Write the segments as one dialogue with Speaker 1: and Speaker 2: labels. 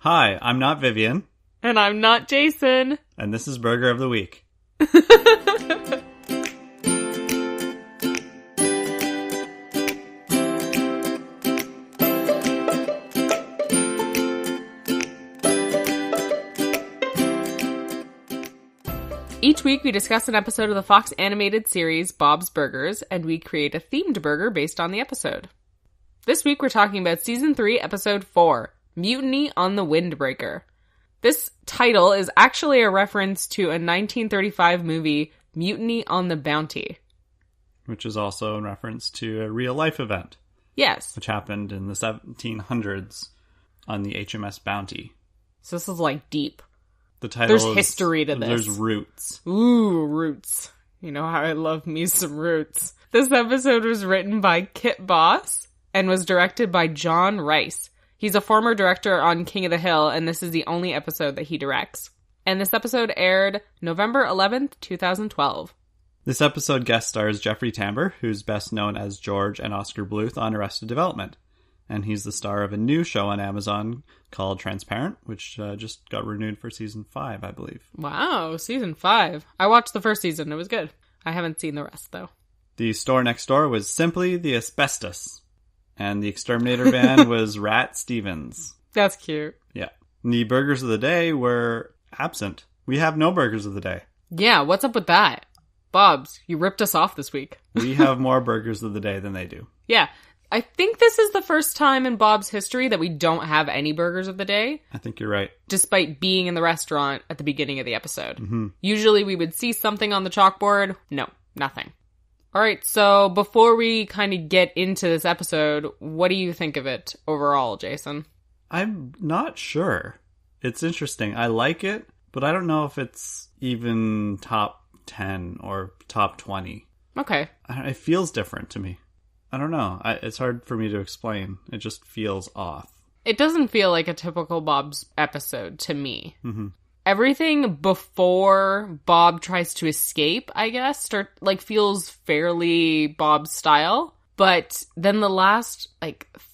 Speaker 1: Hi, I'm not Vivienne.
Speaker 2: And I'm not Jason.
Speaker 1: And this is Burger of the Week.
Speaker 2: Each week we discuss an episode of the Fox animated series Bob's Burgers, and we create a themed burger based on the episode. This week we're talking about Season 3, Episode 4, Mutiny on the Windbreaker. This title is actually a reference to a 1935 movie, Mutiny on the Bounty.
Speaker 1: Which is also in reference to a real-life event.
Speaker 2: Yes.
Speaker 1: Which happened in the 1700s on the HMS Bounty.
Speaker 2: So this is like deep.
Speaker 1: The title
Speaker 2: There's history to this.
Speaker 1: There's roots.
Speaker 2: Ooh, roots. You know how I love me some roots. This episode was written by Kit Boss and was directed by John Rice. He's a former director on King of the Hill, and this is the only episode that he directs. And this episode aired November 11th, 2012.
Speaker 1: This episode guest stars Jeffrey Tambor, who's best known as George and Oscar Bluth on Arrested Development. And he's the star of a new show on Amazon called Transparent, which just got renewed for Season 5, I believe.
Speaker 2: Wow, Season 5. I watched the first season. It was good. I haven't seen the rest, though.
Speaker 1: The store next door was simply the Asbestos. And the exterminator band was Rat Stevens.
Speaker 2: That's cute.
Speaker 1: Yeah. And the burgers of the day were absent. We have no burgers of the day.
Speaker 2: Yeah, what's up with that? Bob's, you ripped us off this week.
Speaker 1: We have more burgers of the day than they do.
Speaker 2: Yeah. I think this is the first time in Bob's history that we don't have any burgers of the day.
Speaker 1: I think you're right.
Speaker 2: Despite being in the restaurant at the beginning of the episode.
Speaker 1: Mm-hmm.
Speaker 2: Usually we would see something on the chalkboard. No, nothing. All right, so before we kind of get into this episode, what do you think of it overall, Jason?
Speaker 1: I'm not sure. It's interesting. I like it, but I don't know if it's even top 10 or top 20.
Speaker 2: Okay.
Speaker 1: It feels different to me. I don't know. It's hard for me to explain. It just feels off.
Speaker 2: It doesn't feel like a typical Bob's episode to me.
Speaker 1: Mm-hmm.
Speaker 2: Everything before Bob tries to escape, I guess, feels fairly Bob's style. But then the last,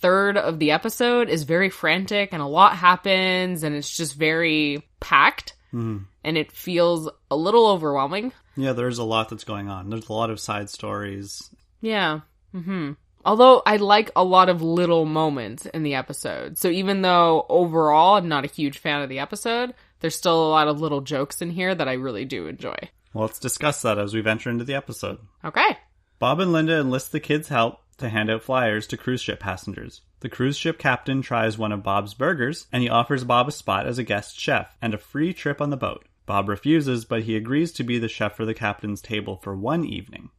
Speaker 2: third of the episode is very frantic and a lot happens and it's just very packed.
Speaker 1: Mm-hmm.
Speaker 2: And it feels a little overwhelming.
Speaker 1: Yeah, there's a lot that's going on. There's a lot of side stories.
Speaker 2: Yeah. Mm-hmm. Although I like a lot of little moments in the episode. So even though overall I'm not a huge fan of the episode, there's still a lot of little jokes in here that I really do enjoy.
Speaker 1: Well, let's discuss that as we venture into the episode.
Speaker 2: Okay.
Speaker 1: Bob and Linda enlist the kids' help to hand out flyers to cruise ship passengers. The cruise ship captain tries one of Bob's burgers, and he offers Bob a spot as a guest chef and a free trip on the boat. Bob refuses, but he agrees to be the chef for the captain's table for one evening.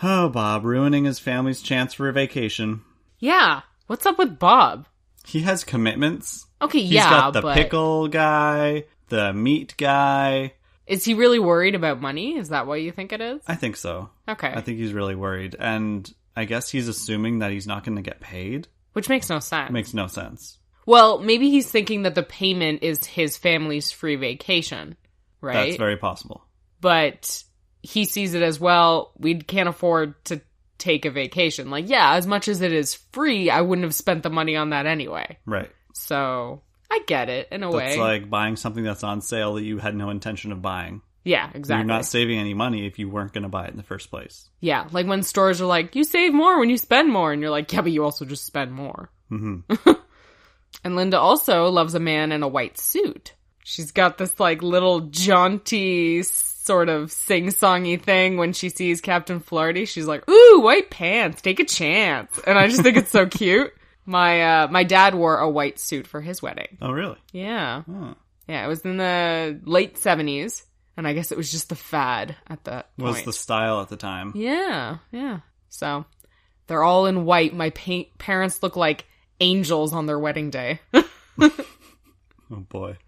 Speaker 1: Oh, Bob, ruining his family's chance for a vacation.
Speaker 2: Yeah, what's up with Bob?
Speaker 1: He has commitments.
Speaker 2: Okay,
Speaker 1: He's got the
Speaker 2: but
Speaker 1: pickle guy, the meat guy.
Speaker 2: Is he really worried about money? Is that what you think it is?
Speaker 1: I think so.
Speaker 2: Okay.
Speaker 1: I think he's really worried. And I guess he's assuming that he's not going to get paid.
Speaker 2: Which makes no sense.
Speaker 1: It makes no sense.
Speaker 2: Well, maybe he's thinking that the payment is his family's free vacation, right?
Speaker 1: That's very possible.
Speaker 2: But he sees it as, well, we can't afford to take a vacation. As much as it is free, I wouldn't have spent the money on that anyway.
Speaker 1: Right.
Speaker 2: So, I get it, in a way.
Speaker 1: It's like buying something that's on sale that you had no intention of buying.
Speaker 2: Yeah, exactly.
Speaker 1: You're not saving any money if you weren't going to buy it in the first place.
Speaker 2: Yeah, like when stores are like, you save more when you spend more. And you're like, yeah, but you also just spend more.
Speaker 1: Mm-hmm.
Speaker 2: And Linda also loves a man in a white suit. She's got this, little jaunty sort of sing-songy thing when she sees Captain Flaherty. She's like, ooh, white pants, take a chance. And I just think it's so cute. My dad wore a white suit for his wedding.
Speaker 1: Oh, really?
Speaker 2: Yeah.
Speaker 1: Oh.
Speaker 2: Yeah, it was in the late 70s. And I guess it was just the fad at that point.
Speaker 1: Was the style at the time.
Speaker 2: Yeah. So, they're all in white. My parents look like angels on their wedding day.
Speaker 1: Oh, boy.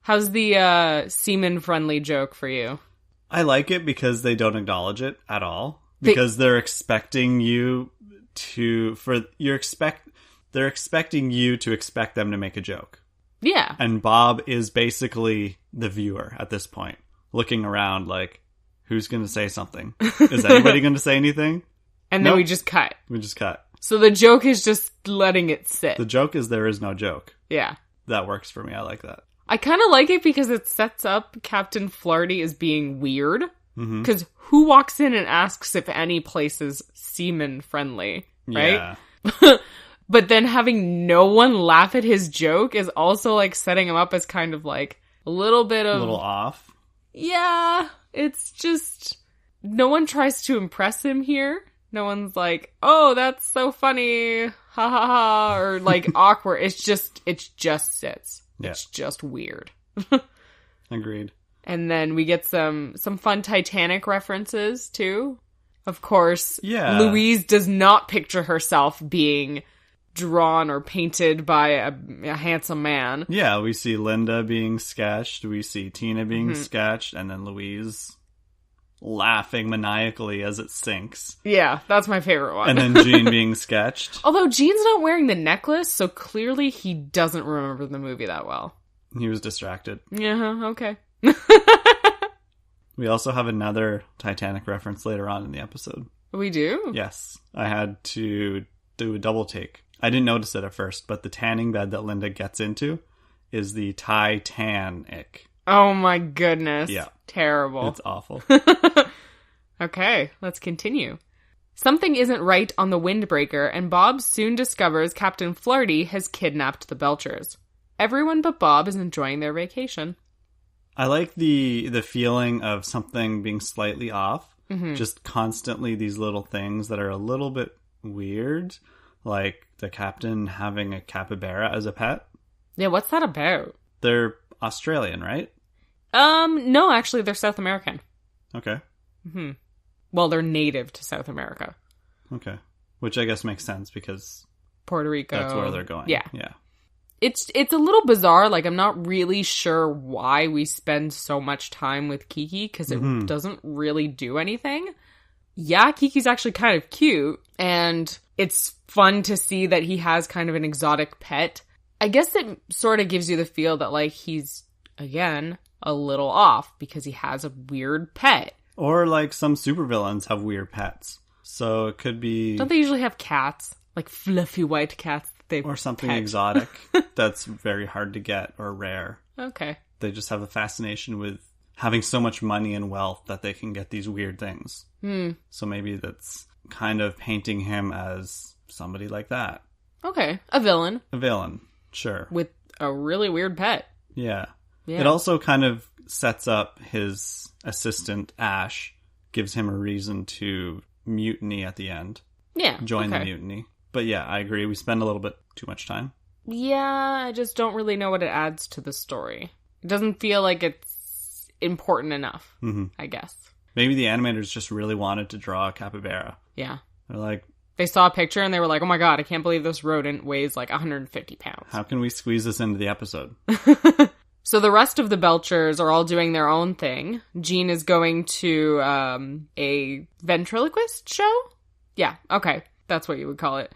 Speaker 2: How's the semen-friendly joke for you?
Speaker 1: I like it because they don't acknowledge it at all. Because they're expecting you to... They're expecting you to expect them to make a joke.
Speaker 2: Yeah.
Speaker 1: And Bob is basically the viewer at this point, looking around like, who's going to say something? Is anybody going to say anything?
Speaker 2: And then we just cut.
Speaker 1: We just cut.
Speaker 2: So the joke is just letting it sit.
Speaker 1: The joke is there is no joke.
Speaker 2: Yeah.
Speaker 1: that works for me. I like that.
Speaker 2: I kind of like it because it sets up Captain Flaherty as being weird. Because who walks in and asks if any place is semen friendly, right? Yeah. But then having no one laugh at his joke is also like setting him up as kind of like a little bit of...
Speaker 1: A little off.
Speaker 2: Yeah, it's just... No one tries to impress him here. No one's like, oh, that's so funny, ha ha ha, or like awkward. It just sits. Yeah. It's just weird.
Speaker 1: Agreed.
Speaker 2: And then we get some fun Titanic references, too. Of course,
Speaker 1: yeah.
Speaker 2: Louise does not picture herself being drawn or painted by a handsome man.
Speaker 1: Yeah, we see Linda being sketched, we see Tina being sketched, and then Louise laughing maniacally as it sinks.
Speaker 2: Yeah, that's my favorite one.
Speaker 1: And then Jean being sketched.
Speaker 2: Although Jean's not wearing the necklace, so clearly he doesn't remember the movie that well.
Speaker 1: He was distracted.
Speaker 2: Yeah, okay.
Speaker 1: We also have another Titanic reference later on in the episode.
Speaker 2: We do?
Speaker 1: Yes. I had to do a double take. I didn't notice it at first, but the tanning bed that Linda gets into is the Titanic.
Speaker 2: Oh my goodness.
Speaker 1: Yeah.
Speaker 2: Terrible.
Speaker 1: It's awful.
Speaker 2: Okay, let's continue. Something isn't right on the Windbreaker, and Bob soon discovers Captain Flaherty has kidnapped the Belchers. Everyone but Bob is enjoying their vacation.
Speaker 1: I like the feeling of something being slightly off. Just constantly these little things that are a little bit weird. Like the captain having a capybara as a pet.
Speaker 2: Yeah, what's that about?
Speaker 1: They're Australian, right?
Speaker 2: No, actually, they're South American.
Speaker 1: Okay.
Speaker 2: Well, they're native to South America.
Speaker 1: Okay. Which I guess makes sense because...
Speaker 2: Puerto Rico.
Speaker 1: That's where they're going.
Speaker 2: Yeah.
Speaker 1: Yeah.
Speaker 2: It's a little bizarre. Like, I'm not really sure why we spend so much time with Kiki, because it doesn't really do anything. Yeah, Kiki's actually kind of cute, and it's fun to see that he has kind of an exotic pet. I guess it sort of gives you the feel that, like, he's, again, a little off, because he has a weird pet.
Speaker 1: Or, like, some supervillains have weird pets. So it could be...
Speaker 2: Don't they usually have cats? Like, fluffy white cats?
Speaker 1: Or something exotic that's very hard to get or rare.
Speaker 2: Okay.
Speaker 1: They just have a fascination with having so much money and wealth that they can get these weird things. So maybe that's kind of painting him as somebody like that.
Speaker 2: Okay. A villain.
Speaker 1: A villain, sure.
Speaker 2: With a really weird pet.
Speaker 1: Yeah. It also kind of sets up his assistant, Ash, gives him a reason to mutiny at the end.
Speaker 2: Yeah.
Speaker 1: Join the mutiny. But yeah, I agree. We spend a little bit too much time.
Speaker 2: Yeah, I just don't really know what it adds to the story. It doesn't feel like it's important enough, I guess.
Speaker 1: Maybe the animators just really wanted to draw a capybara.
Speaker 2: Yeah.
Speaker 1: They're like...
Speaker 2: They saw a picture and they were like, oh my god, I can't believe this rodent weighs like 150 pounds.
Speaker 1: How can we squeeze this into the episode?
Speaker 2: So the rest of the Belchers are all doing their own thing. Jean is going to a ventriloquist show? Yeah, okay. That's what you would call it.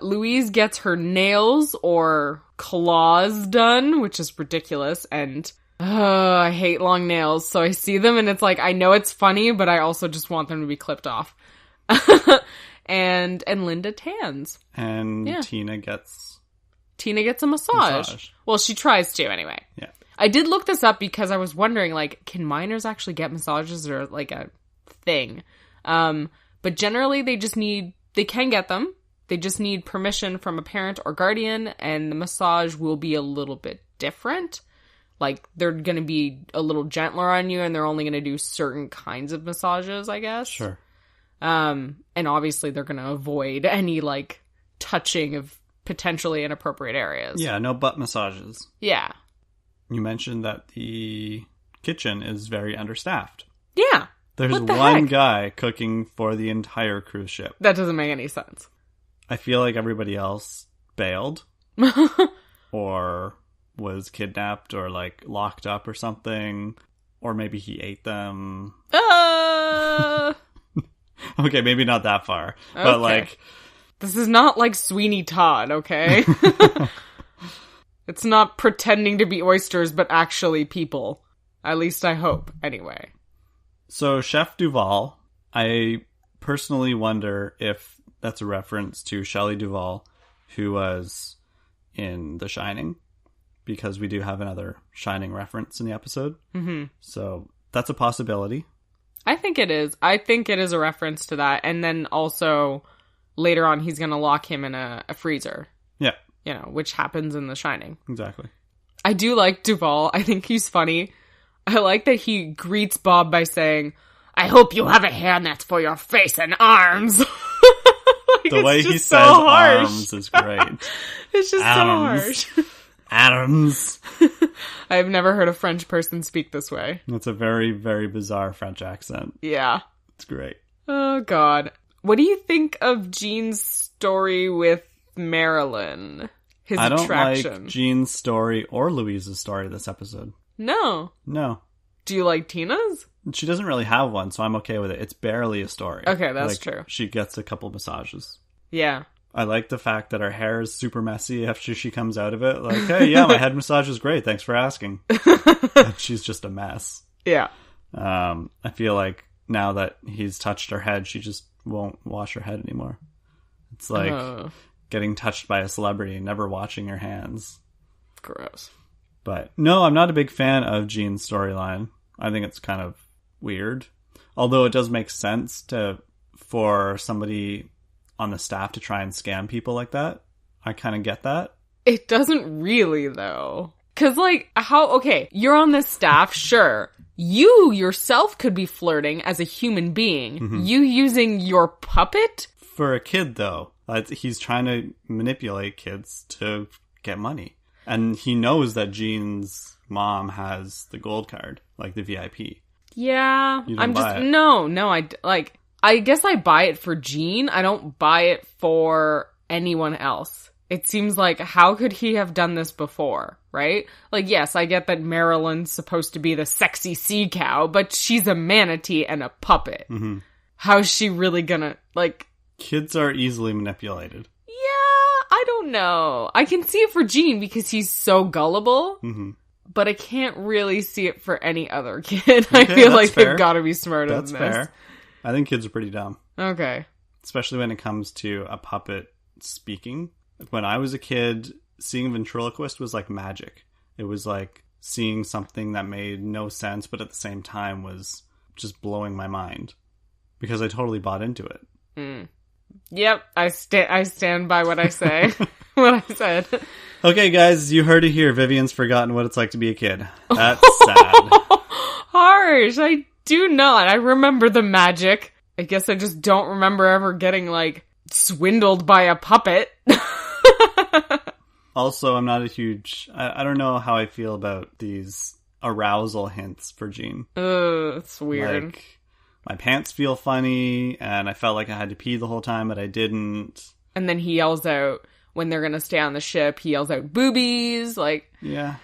Speaker 2: Louise gets her nails or claws done, which is ridiculous, and I hate long nails, so I see them and it's like, I know it's funny, but I also just want them to be clipped off. and Linda tans.
Speaker 1: And Tina gets
Speaker 2: a massage. Well, she tries to, anyway.
Speaker 1: Yeah.
Speaker 2: I did look this up because I was wondering, like, can minors actually get massages or, like, a thing? But generally, they can get them. They just need permission from a parent or guardian, and the massage will be a little bit different. Like, they're going to be a little gentler on you, and they're only going to do certain kinds of massages, I guess.
Speaker 1: Sure.
Speaker 2: And obviously, they're going to avoid any, like, touching of potentially inappropriate areas.
Speaker 1: Yeah, no butt massages.
Speaker 2: Yeah.
Speaker 1: You mentioned that the kitchen is very understaffed.
Speaker 2: Yeah.
Speaker 1: There's one guy cooking for the entire cruise ship.
Speaker 2: That doesn't make any sense.
Speaker 1: I feel like everybody else bailed or was kidnapped or like locked up or something, or maybe he ate them. Okay, maybe not that far, but like,
Speaker 2: this is not like Sweeney Todd, okay? It's not pretending to be oysters, but actually people. At least I hope, anyway.
Speaker 1: So Chef Duvall, I personally wonder if that's a reference to Shelley Duvall, who was in The Shining. because we do have another Shining reference in the episode.
Speaker 2: Mm-hmm.
Speaker 1: So that's a possibility.
Speaker 2: I think it is. I think it is a reference to that. And then also later on, he's going to lock him in a freezer.
Speaker 1: Yeah.
Speaker 2: You know, which happens in The Shining.
Speaker 1: Exactly.
Speaker 2: I do like Duvall. I think he's funny. I like that he greets Bob by saying, I hope you have a hand that's for your face and arms. Like,
Speaker 1: the way he
Speaker 2: so
Speaker 1: says
Speaker 2: harsh.
Speaker 1: arms is great.
Speaker 2: It's just
Speaker 1: Adams.
Speaker 2: so harsh.
Speaker 1: Adams.
Speaker 2: I've never heard a French person speak this way.
Speaker 1: It's a very, very bizarre French accent.
Speaker 2: Yeah.
Speaker 1: It's great.
Speaker 2: Oh, God. What do you think of Gene's story with Marilyn? His
Speaker 1: I don't
Speaker 2: attraction.
Speaker 1: like Jean's story or Louise's story this episode.
Speaker 2: No. Do you like Tina's?
Speaker 1: She doesn't really have one, so I'm okay with it. It's barely a story.
Speaker 2: Okay, that's true.
Speaker 1: She gets a couple massages.
Speaker 2: Yeah.
Speaker 1: I like the fact that her hair is super messy after she comes out of it. Like, hey, yeah, my head massage is great. Thanks for asking. And she's just a mess.
Speaker 2: Yeah.
Speaker 1: I feel like now that he's touched her head, she just won't wash her head anymore. It's like getting touched by a celebrity and never washing your hands.
Speaker 2: Gross.
Speaker 1: But no, I'm not a big fan of Jean's storyline. I think it's kind of weird. Although it does make sense for somebody on the staff to try and scam people like that. I kind of get that.
Speaker 2: It doesn't really, though. Because, like, okay, you're on this staff, sure. You yourself could be flirting as a human being. Mm-hmm. You using your puppet?
Speaker 1: For a kid, though. He's trying to manipulate kids to get money. And he knows that Jean's mom has the gold card, like the VIP.
Speaker 2: Yeah.
Speaker 1: You don't buy it.
Speaker 2: No, I guess I buy it for Jean. I don't buy it for anyone else. It seems like, how could he have done this before, right? Like, yes, I get that Marilyn's supposed to be the sexy sea cow, but she's a manatee and a puppet. Mm-hmm. How's she really gonna, like...
Speaker 1: Kids are easily manipulated.
Speaker 2: Yeah, I don't know. I can see it for Jean because he's so gullible, but I can't really see it for any other kid. I feel like they've got to be smarter than this. That's fair.
Speaker 1: I think kids are pretty dumb.
Speaker 2: Okay.
Speaker 1: Especially when it comes to a puppet speaking. When I was a kid, seeing a ventriloquist was like magic. It was like seeing something that made no sense, but at the same time was just blowing my mind. Because I totally bought into it.
Speaker 2: Mm. Yep, I stand by what I say. What I said.
Speaker 1: Okay, guys, you heard it here. Vivienne's forgotten what it's like to be a kid. That's sad.
Speaker 2: Harsh. I do not. I remember the magic. I guess I just don't remember ever getting, like, swindled by a puppet.
Speaker 1: Also, I'm not a huge... I don't know how I feel about these arousal hints for Jean.
Speaker 2: It's weird.
Speaker 1: Like, my pants feel funny, and I felt like I had to pee the whole time, but I didn't.
Speaker 2: And then he yells out, when they're gonna stay on the ship, he yells out, boobies, like...
Speaker 1: Yeah.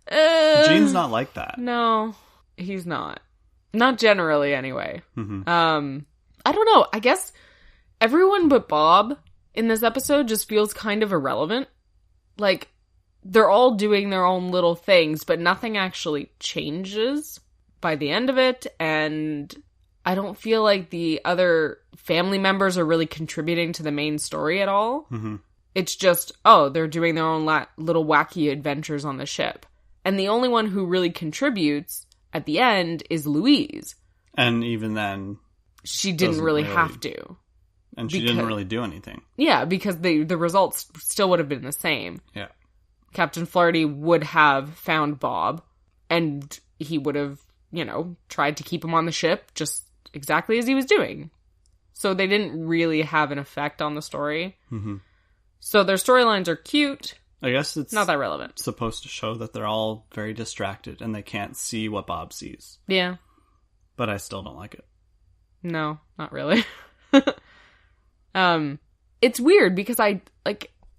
Speaker 1: Jean's not like that.
Speaker 2: No, he's not. Not generally, anyway.
Speaker 1: Mm-hmm.
Speaker 2: I don't know. I guess everyone but Bob in this episode just feels kind of irrelevant. Like, they're all doing their own little things, but nothing actually changes by the end of it, and I don't feel like the other family members are really contributing to the main story at all.
Speaker 1: Mm-hmm.
Speaker 2: It's just, they're doing their own little wacky adventures on the ship. And the only one who really contributes at the end is Louise.
Speaker 1: And even then...
Speaker 2: She didn't really have to.
Speaker 1: And she didn't really do anything.
Speaker 2: Yeah, because the results still would have been the same.
Speaker 1: Yeah.
Speaker 2: Captain Flaherty would have found Bob, and he would have, tried to keep him on the ship just exactly as he was doing. So they didn't really have an effect on the story.
Speaker 1: Mm-hmm.
Speaker 2: So their storylines are cute.
Speaker 1: I guess it's
Speaker 2: not that relevant.
Speaker 1: Supposed to show that they're all very distracted and they can't see what Bob sees.
Speaker 2: Yeah.
Speaker 1: But I still don't like it.
Speaker 2: No, not really. It's weird because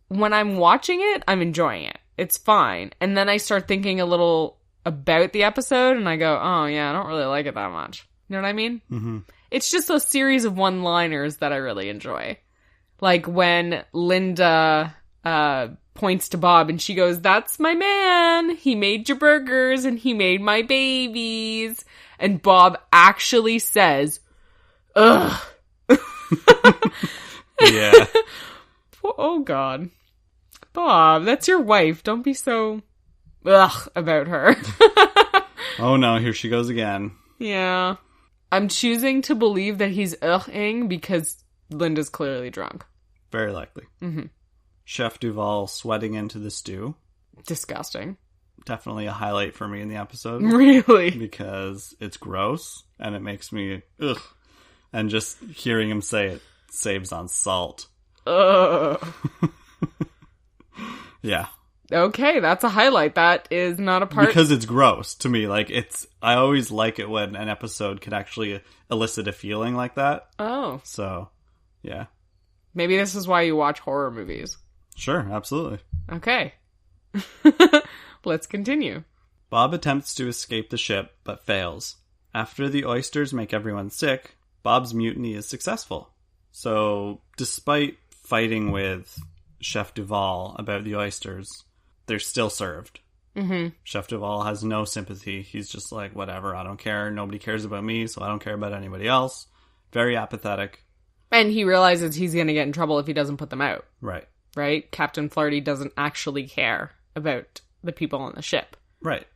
Speaker 2: when I'm watching it, I'm enjoying it. It's fine. And then I start thinking a little about the episode and I go, oh yeah, I don't really like it that much. You know what I mean?
Speaker 1: Mm-hmm.
Speaker 2: It's just a series of one-liners that I really enjoy. Like when Linda points to Bob and she goes, that's my man. He made your burgers and he made my babies. And Bob actually says, ugh.
Speaker 1: Yeah.
Speaker 2: Oh, God. Bob, that's your wife. Don't be so about her.
Speaker 1: Oh no, here she goes again.
Speaker 2: Yeah. I'm choosing to believe that he's ing because Linda's clearly drunk.
Speaker 1: Very likely.
Speaker 2: Mm-hmm.
Speaker 1: Chef Duval sweating into the stew.
Speaker 2: Disgusting.
Speaker 1: Definitely a highlight for me in the episode.
Speaker 2: Really?
Speaker 1: Because it's gross and it makes me ugh. And just hearing him say it saves on salt.
Speaker 2: Ugh.
Speaker 1: Yeah.
Speaker 2: Okay, that's a highlight. That is not a part...
Speaker 1: Because it's gross to me. Like, I always like it when an episode could actually elicit a feeling like that.
Speaker 2: Oh.
Speaker 1: So, yeah.
Speaker 2: Maybe this is why you watch horror movies.
Speaker 1: Sure, absolutely.
Speaker 2: Okay. Let's continue.
Speaker 1: Bob attempts to escape the ship, but fails. After the oysters make everyone sick, Bob's mutiny is successful. So, despite fighting with Chef Duval about the oysters, they're still served.
Speaker 2: Mm-hmm.
Speaker 1: Chef Duval has no sympathy. He's just like, whatever, I don't care. Nobody cares about me, so I don't care about anybody else. Very apathetic.
Speaker 2: And he realizes he's going to get in trouble if he doesn't put them out.
Speaker 1: Right.
Speaker 2: Right? Captain Flaherty doesn't actually care about the people on the ship.
Speaker 1: Right.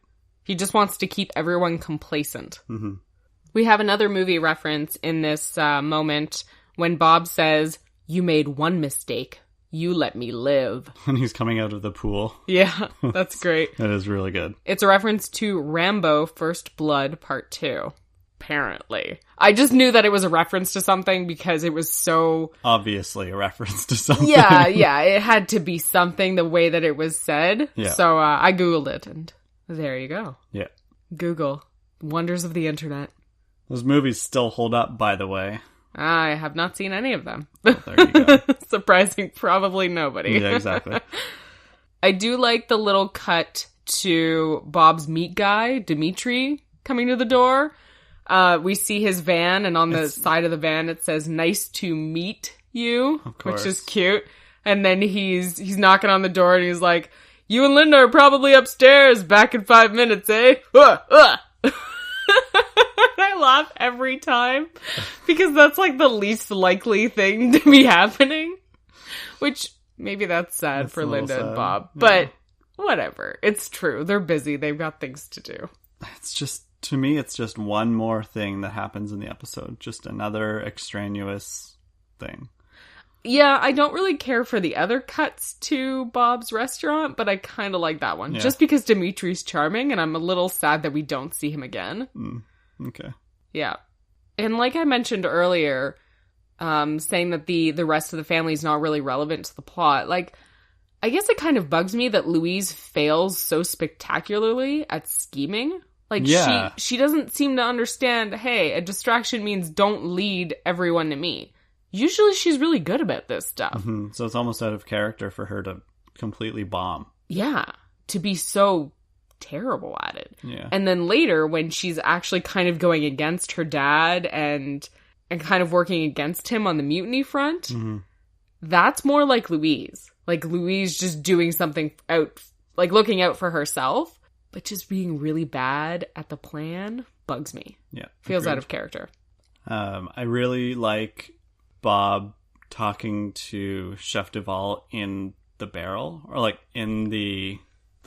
Speaker 2: He just wants to keep everyone complacent.
Speaker 1: Mm-hmm.
Speaker 2: We have another movie reference in this moment when Bob says, "You made one mistake. You let me live."
Speaker 1: When he's coming out of the pool.
Speaker 2: Yeah, that's great.
Speaker 1: That is really good.
Speaker 2: It's a reference to Rambo First Blood Part 2. Apparently. I just knew that it was a reference to something because it was so...
Speaker 1: Obviously a reference to something.
Speaker 2: Yeah, it had to be something the way that it was said.
Speaker 1: Yeah.
Speaker 2: So I Googled it and there you go.
Speaker 1: Yeah.
Speaker 2: Google. Wonders of the internet.
Speaker 1: Those movies still hold up, by the way.
Speaker 2: I have not seen any of them.
Speaker 1: Well, there you go.
Speaker 2: Surprising probably nobody.
Speaker 1: Yeah, exactly.
Speaker 2: I do like the little cut to Bob's meat guy, Dimitri, coming to the door. We see his van, and on the side of the van it says, "Nice to meet you," which is cute. And then he's knocking on the door and he's like, "You and Linda are probably upstairs. Back in 5 minutes, eh?" I laugh every time because that's like the least likely thing to be happening. Which maybe that's sad for Linda and Bob, but whatever. It's true. They're busy. They've got things to do.
Speaker 1: It's just, to me, it's just one more thing that happens in the episode. Just another extraneous thing.
Speaker 2: Yeah, I don't really care for the other cuts to Bob's restaurant, but I kind of like that one.
Speaker 1: Yeah.
Speaker 2: Just because Dimitri's charming, and I'm a little sad that we don't see him again.
Speaker 1: Okay.
Speaker 2: Yeah. And like I mentioned earlier, saying that the rest of the family is not really relevant to the plot, like, I guess it kind of bugs me that Louise fails so spectacularly at scheming. Like, she doesn't seem to understand, hey, a distraction means don't lead everyone to me. Usually she's really good about this stuff.
Speaker 1: Mm-hmm. So it's almost out of character for her to completely bomb.
Speaker 2: Yeah, to be so terrible at it.
Speaker 1: Yeah.
Speaker 2: And then later, when she's actually kind of going against her dad and kind of working against him on the mutiny front, that's more like Louise. Like, Louise just doing something out, like looking out for herself, but just being really bad at the plan bugs me.
Speaker 1: Yeah.
Speaker 2: Feels out of character.
Speaker 1: I really like Bob talking to Chef Duval in the barrel, or like in the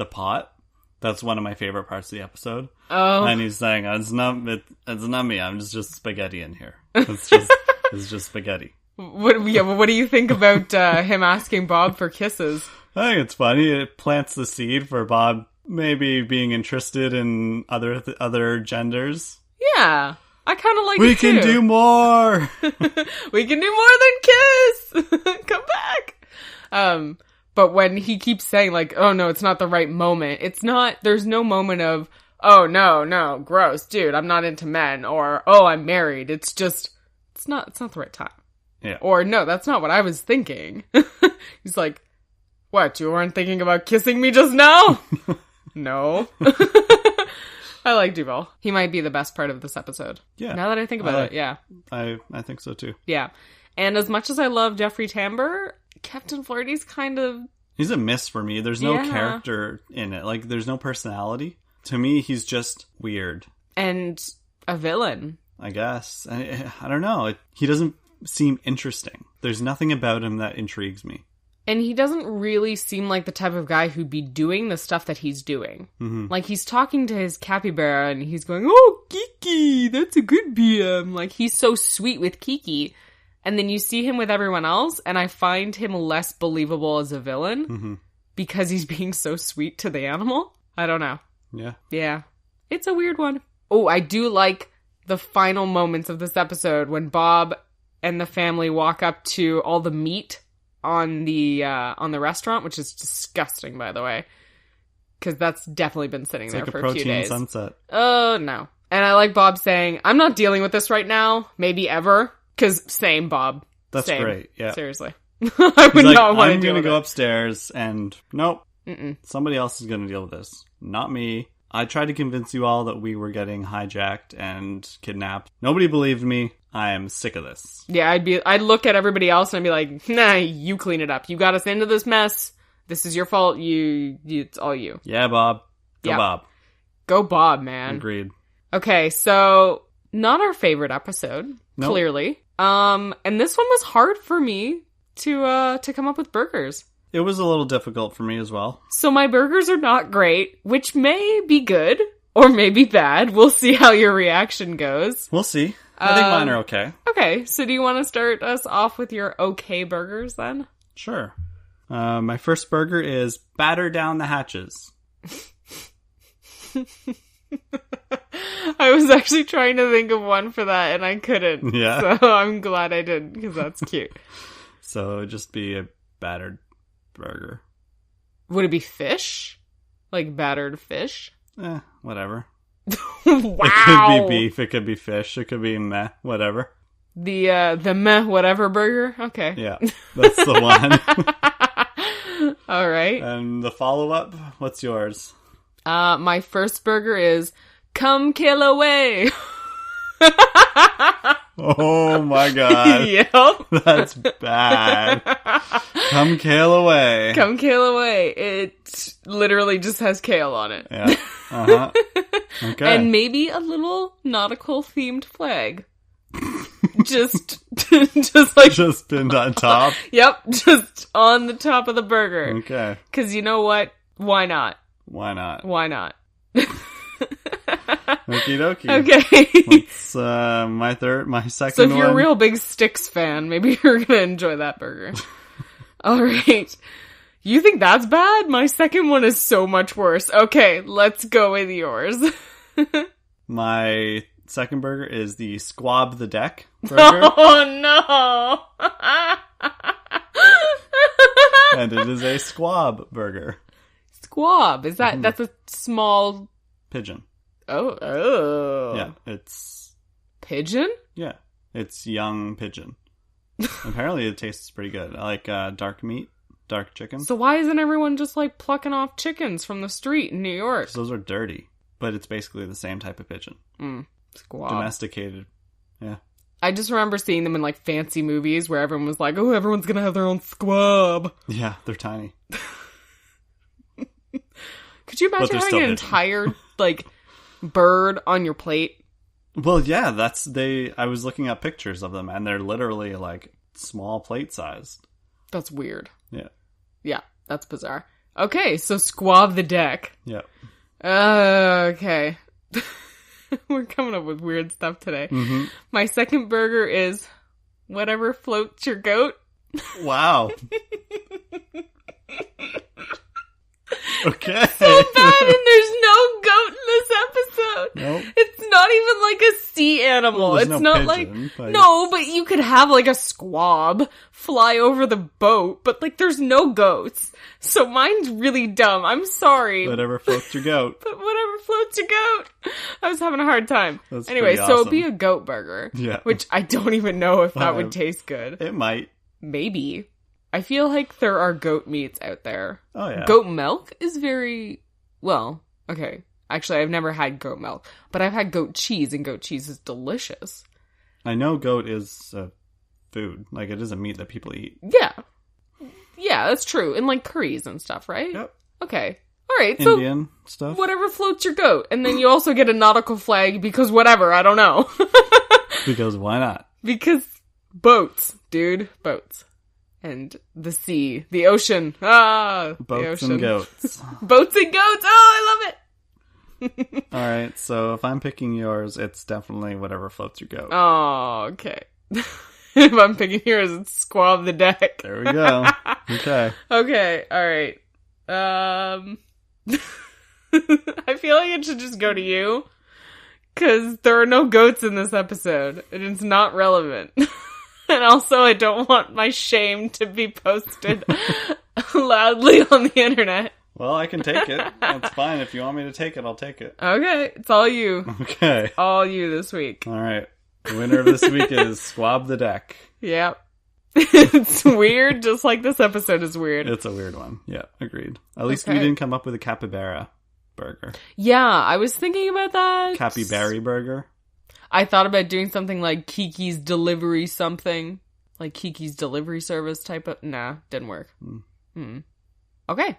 Speaker 1: pot. That's one of my favorite parts of the episode. Oh. And he's saying, it's not me, I'm just spaghetti in here. It's just spaghetti.
Speaker 2: What do you think about him asking Bob for kisses?
Speaker 1: I think it's funny. It plants the seed for Bob maybe being interested in other genders.
Speaker 2: Yeah. I kind of like
Speaker 1: we
Speaker 2: it too.
Speaker 1: We can do more!
Speaker 2: We can do more than kiss! Come back! But when he keeps saying, like, oh no, it's not the right moment, there's no moment of, oh no, gross, dude, I'm not into men, or, oh, I'm married. It's just, it's not the right time.
Speaker 1: Yeah.
Speaker 2: Or, no, that's not what I was thinking. He's like, what, you weren't thinking about kissing me just now? No. I like Duval. He might be the best part of this episode. Yeah. Now that I think about it, yeah.
Speaker 1: I think so too.
Speaker 2: Yeah. And as much as I love Jeffrey Tambor, Captain Flaherty's kind of...
Speaker 1: He's a miss for me. There's no character in it. Like, there's no personality. To me, he's just weird.
Speaker 2: And a villain.
Speaker 1: I guess. I don't know. He doesn't seem interesting. There's nothing about him that intrigues me.
Speaker 2: And he doesn't really seem like the type of guy who'd be doing the stuff that he's doing.
Speaker 1: Mm-hmm.
Speaker 2: Like, he's talking to his capybara and he's going, "Oh, Kiki, that's a good BM." Like, he's so sweet with Kiki. And then you see him with everyone else, and I find him less believable as a villain because he's being so sweet to the animal. I don't know.
Speaker 1: Yeah.
Speaker 2: Yeah. It's a weird one. Oh, I do like the final moments of this episode when Bob and the family walk up to all the meat on the restaurant, which is disgusting, by the way, because that's definitely been sitting there for a few days.
Speaker 1: Sunset.
Speaker 2: Oh, no. And I like Bob saying, "I'm not dealing with this right now, maybe ever," because same, Bob.
Speaker 1: That's
Speaker 2: same.
Speaker 1: great, yeah.
Speaker 2: Seriously. I would not want to deal with it. I'm going to
Speaker 1: go upstairs and, nope, somebody else is going to deal with this. Not me. I tried to convince you all that we were getting hijacked and kidnapped. Nobody believed me. I am sick of this.
Speaker 2: Yeah, I'd look at everybody else and I'd be like, "Nah, you clean it up. You got us into this mess. This is your fault. It's all you."
Speaker 1: Yeah, Bob. Go Bob.
Speaker 2: Go Bob, man.
Speaker 1: Agreed.
Speaker 2: Okay, so not our favorite episode, clearly. And this one was hard for me to come up with burgers.
Speaker 1: It was a little difficult for me as well.
Speaker 2: So my burgers are not great, which may be good or may be bad. We'll see how your reaction goes.
Speaker 1: We'll see. I think mine are okay.
Speaker 2: Okay, so do you want to start us off with your okay burgers then?
Speaker 1: Sure. My first burger is batter down the hatches.
Speaker 2: I was actually trying to think of one for that and I couldn't.
Speaker 1: Yeah.
Speaker 2: So I'm glad I didn't because that's cute.
Speaker 1: So it'd just be a battered burger.
Speaker 2: Would it be fish? Like battered fish?
Speaker 1: Whatever.
Speaker 2: Wow.
Speaker 1: It could be beef, it could be fish, it could be meh, whatever.
Speaker 2: The meh whatever burger? Okay.
Speaker 1: Yeah, that's the one.
Speaker 2: All right.
Speaker 1: And the follow-up, what's yours?
Speaker 2: My first burger is "Come Kill Away."
Speaker 1: Oh my god.
Speaker 2: Yep.
Speaker 1: That's bad. Come Kale Away.
Speaker 2: Come Kill Away. It literally just has kale on it.
Speaker 1: Yeah. Uh-huh. Okay.
Speaker 2: And maybe a little nautical themed flag. just like
Speaker 1: just pinned on top.
Speaker 2: Yep, just on the top of the burger.
Speaker 1: Okay.
Speaker 2: Because you know what? Why not?
Speaker 1: Why not?
Speaker 2: Why not?
Speaker 1: Okie dokie.
Speaker 2: Okay.
Speaker 1: What's my second
Speaker 2: So if
Speaker 1: one?
Speaker 2: you're a real big Styx fan, maybe you're gonna enjoy that burger. Alright. You think that's bad? My second one is so much worse. Okay, let's go with yours.
Speaker 1: My second burger is the Squab the Deck burger.
Speaker 2: Oh no!
Speaker 1: And it is a Squab burger.
Speaker 2: Squab. Is that, that's a small...
Speaker 1: Pigeon.
Speaker 2: Oh.
Speaker 1: Yeah, it's...
Speaker 2: Pigeon?
Speaker 1: Yeah, it's young pigeon. Apparently it tastes pretty good. I like dark meat, dark chicken.
Speaker 2: So why isn't everyone just like plucking off chickens from the street in New York?
Speaker 1: Those are dirty, but it's basically the same type of pigeon.
Speaker 2: Squab.
Speaker 1: Domesticated. Yeah.
Speaker 2: I just remember seeing them in like fancy movies where everyone was like, "Oh, everyone's gonna have their own squab."
Speaker 1: Yeah, they're tiny.
Speaker 2: Could you imagine having an entire like bird on your plate?
Speaker 1: Well, yeah, I was looking up pictures of them and they're literally like small plate sized.
Speaker 2: That's weird.
Speaker 1: Yeah.
Speaker 2: Yeah, that's bizarre. Okay, so Squab the Deck.
Speaker 1: Yeah.
Speaker 2: Okay. We're coming up with weird stuff today.
Speaker 1: Mm-hmm.
Speaker 2: My second burger is whatever floats your goat.
Speaker 1: Wow. Okay.
Speaker 2: So bad, and there's no goat in this episode.
Speaker 1: Nope.
Speaker 2: It's not even like a sea animal.
Speaker 1: Well,
Speaker 2: it's
Speaker 1: no
Speaker 2: not
Speaker 1: pigeon,
Speaker 2: like no, but you could have like a squab fly over the boat, but like there's no goats. So mine's really dumb. I'm sorry.
Speaker 1: Whatever floats your goat.
Speaker 2: But whatever floats your goat. I was having a hard time.
Speaker 1: That's
Speaker 2: anyway,
Speaker 1: pretty
Speaker 2: so
Speaker 1: awesome.
Speaker 2: it'd be a goat burger.
Speaker 1: Yeah.
Speaker 2: Which I don't even know if that would taste good.
Speaker 1: It might.
Speaker 2: Maybe. I feel like there are goat meats out there.
Speaker 1: Oh, yeah.
Speaker 2: Goat milk is very... Well, okay. Actually, I've never had goat milk. But I've had goat cheese, and goat cheese is delicious.
Speaker 1: I know goat is a food. Like, it is a meat that people eat.
Speaker 2: Yeah. Yeah, that's true. In, like, curries and stuff, right?
Speaker 1: Yep.
Speaker 2: Okay. Alright, so...
Speaker 1: Indian stuff.
Speaker 2: Whatever floats your goat. And then you also get a nautical flag because whatever, I don't know.
Speaker 1: Because why not?
Speaker 2: Because boats, dude. Boats. and the sea, the ocean. Ah,
Speaker 1: Boats
Speaker 2: the ocean.
Speaker 1: and goats.
Speaker 2: Boats and goats. Oh, I love it.
Speaker 1: All right, so if I'm picking yours, it's definitely whatever floats your goat.
Speaker 2: Oh, okay. If I'm picking yours, it's Squab the Deck.
Speaker 1: There we go. Okay.
Speaker 2: Okay, alright. I feel like it should just go to you. Because there are no goats in this episode. And it's not relevant. And also, I don't want my shame to be posted loudly on the internet.
Speaker 1: Well, I can take it. That's fine. If you want me to take it, I'll take it.
Speaker 2: Okay, it's all you.
Speaker 1: Okay.
Speaker 2: All you this week.
Speaker 1: All right. The winner of this week is Squab the Deck.
Speaker 2: Yep. It's weird, just like this episode is weird.
Speaker 1: It's a weird one. Yeah, agreed. At least we didn't come up with a capybara burger.
Speaker 2: Yeah, I was thinking about that.
Speaker 1: Capybara burger?
Speaker 2: I thought about doing something like Kiki's Delivery something. Like Kiki's Delivery Service type of... Nah, didn't work. Okay.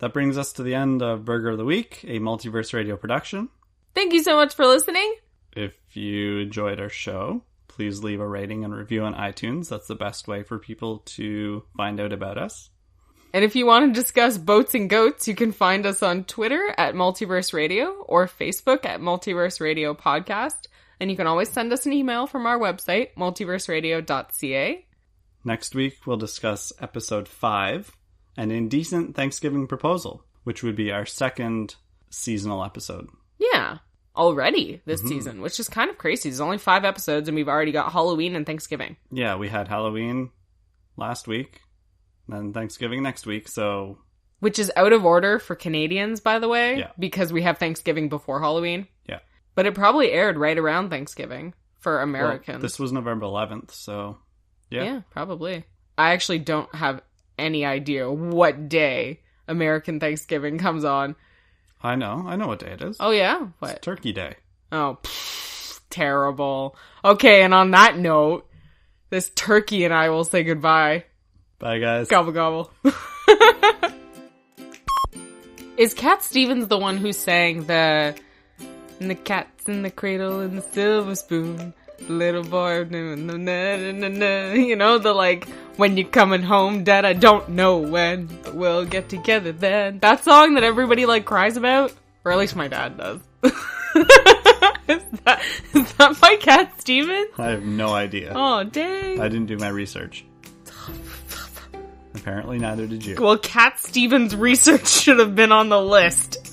Speaker 1: That brings us to the end of Burger of the Week, a Multiverse Radio production.
Speaker 2: Thank you so much for listening.
Speaker 1: If you enjoyed our show, please leave a rating and review on iTunes. That's the best way for people to find out about us.
Speaker 2: And if you want to discuss boats and goats, you can find us on Twitter at Multiverse Radio or Facebook at Multiverse Radio Podcast. And you can always send us an email from our website, multiverseradio.ca.
Speaker 1: Next week, we'll discuss episode 5, An Indecent Thanksgiving Proposal, which would be our second seasonal episode.
Speaker 2: Yeah. Already this season, which is kind of crazy. There's only 5 episodes and we've already got Halloween and Thanksgiving.
Speaker 1: Yeah, we had Halloween last week, and then Thanksgiving next week, so...
Speaker 2: Which is out of order for Canadians, by the way,
Speaker 1: Yeah.
Speaker 2: because we have Thanksgiving before Halloween.
Speaker 1: Yeah.
Speaker 2: But it probably aired right around Thanksgiving for Americans.
Speaker 1: Well, this was November 11th, so... Yeah,
Speaker 2: probably. I actually don't have any idea what day American Thanksgiving comes on.
Speaker 1: I know what day it is.
Speaker 2: Oh, yeah? What?
Speaker 1: It's Turkey Day.
Speaker 2: Oh, terrible. Okay, and on that note, this turkey and I will say goodbye.
Speaker 1: Bye, guys.
Speaker 2: Gobble, gobble. Is Cat Stevens the one who sang the cat's in the cradle and the silver spoon, the little boy doing the na-na-na-na, you know, the like, when you're coming home, Dad, I don't know when, but we'll get together then. That song that everybody like cries about? Or at least my dad does. Is that by Cat Stevens?
Speaker 1: I have no idea.
Speaker 2: Oh, dang.
Speaker 1: I didn't do my research. Apparently neither did you.
Speaker 2: Well, Cat Stevens' research should have been on the list.